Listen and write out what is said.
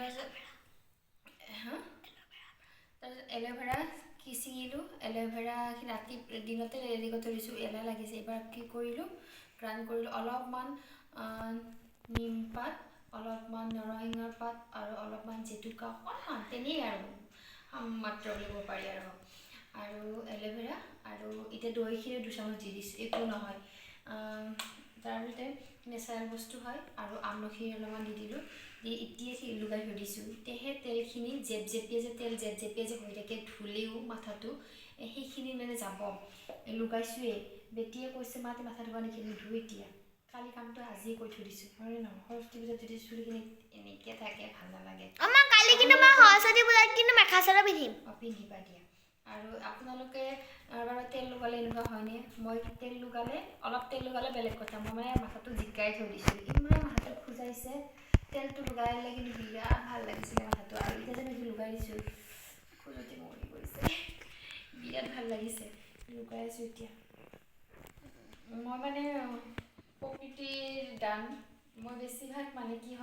তাৰপিছত aloe vera ছিঙিলোঁ aloe vera ৰাতি দিনতে ৰেডি কৰি থৈ দিছোঁ এলাহ লাগিছে এইবাৰ কি কৰিলোঁ গ্ৰাইণ্ড কৰিলোঁ অলপমান নিমপাত অলপমান নৰসিংহৰ পাত আৰু অলপমান জেতুকা অকণমান তেনেই আৰু মাত্ৰ বুলিব পাৰি আৰু এল'ভেৰা আৰু এতিয়া দৈখিনি 2 চামুচ দি দিছোঁ একো নহয় তাৰপিছতে নেচাৰেল বস্তু হয় আৰু আমলখি অলপমান দি দিলোঁ দি এতিয়া লুকাই থৈ দিছোঁ এতিয়া সেই তেলখিনি জেপজেপিয়া যে তেল জেপজেপিয়া যে হৈ থাকে ধুলেও মাথাটো সেইখিনি মানে যাব লুকাইছোঁৱেই বেটিয়ে কৈছে মাতে মাথা ধুবা নেকি নুধুও এতিয়া কালি কামটো আজিয়ে কৰি থৈ দিছোঁ হয় নহয় সৰস্বতী পূজাত যদি চুলিখিনি এনেকৈ থাকে ভাল নালাগে কালি কিন্তু মই সৰস্বতী পূজাত কিন্তু মেখেলা চাদৰ পিন্ধিম পিন্ধিবা দিয়া আৰু আপোনালোকে বাৰু তেল লগালে এনেকুৱা হয়নে মই তেল লগালে অলপ তেল লগালে বেলেগ কথা মই মানে মাথাটো জিকাই থৈ দিছোঁ ইমান মাথাটো খোজাইছে তেলটো লগালে কিন্তু বিৰাট ভাল লাগিছিলে মাথাটো আৰু এতিয়া যে মই লগাই দিছোঁ খোজতি মৰি গৈছে বিৰাট ভাল লাগিছে লগাই আছোঁ এতিয়া মই মানে প্ৰকৃতিৰ দান মই বেছিভাগ মানে কি